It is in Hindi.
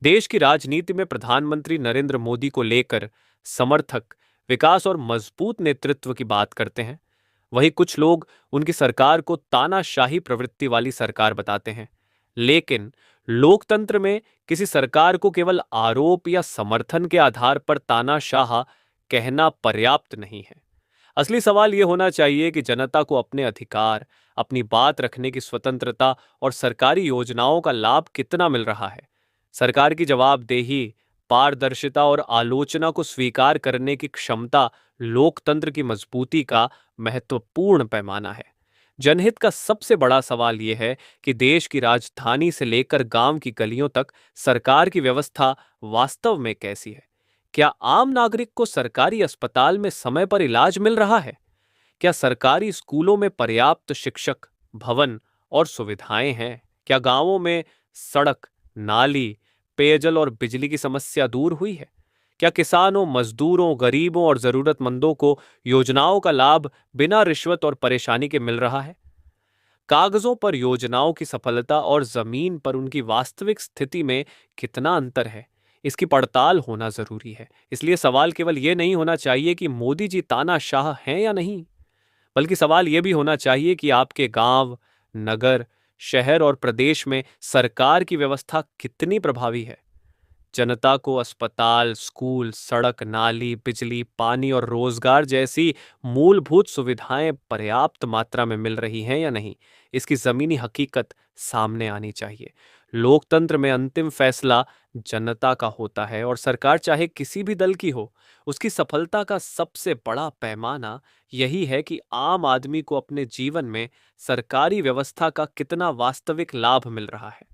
देश की राजनीति में प्रधानमंत्री नरेंद्र मोदी को लेकर समर्थक विकास और मजबूत नेतृत्व की बात करते हैं। वहीं कुछ लोग उनकी सरकार को तानाशाही प्रवृत्ति वाली सरकार बताते हैं। लेकिन लोकतंत्र में किसी सरकार को केवल आरोप या समर्थन के आधार पर तानाशाह कहना पर्याप्त नहीं है। असली सवाल यह होना चाहिए कि जनता को अपने अधिकार, अपनी बात रखने की स्वतंत्रता और सरकारी योजनाओं का लाभ कितना मिल रहा है। सरकार की जवाबदेही, पारदर्शिता और आलोचना को स्वीकार करने की क्षमता लोकतंत्र की मजबूती का महत्वपूर्ण पैमाना है। जनहित का सबसे बड़ा सवाल यह है कि देश की राजधानी से लेकर गांव की गलियों तक सरकार की व्यवस्था वास्तव में कैसी है। क्या आम नागरिक को सरकारी अस्पताल में समय पर इलाज मिल रहा है? क्या सरकारी स्कूलों में पर्याप्त शिक्षक, भवन और सुविधाएं हैं? क्या गांवों में सड़क, नाली, पेयजल और बिजली की समस्या दूर हुई है? क्या किसानों, मजदूरों, गरीबों और जरूरतमंदों को योजनाओं का लाभ बिना रिश्वत और परेशानी के मिल रहा है? कागजों पर योजनाओं की सफलता और जमीन पर उनकी वास्तविक स्थिति में कितना अंतर है, इसकी पड़ताल होना जरूरी है। इसलिए सवाल केवल ये नहीं होना चाहिए कि मोदी जी तानाशाह हैं या नहीं, बल्कि सवाल यह भी होना चाहिए कि आपके गांव, नगर, शहर और प्रदेश में सरकार की व्यवस्था कितनी प्रभावी है। जनता को अस्पताल, स्कूल, सड़क, नाली, बिजली, पानी और रोजगार जैसी मूलभूत सुविधाएं पर्याप्त मात्रा में मिल रही हैं या नहीं, इसकी जमीनी हकीकत सामने आनी चाहिए। लोकतंत्र में अंतिम फैसला जनता का होता है और सरकार चाहे किसी भी दल की हो, उसकी सफलता का सबसे बड़ा पैमाना यही है कि आम आदमी को अपने जीवन में सरकारी व्यवस्था का कितना वास्तविक लाभ मिल रहा है।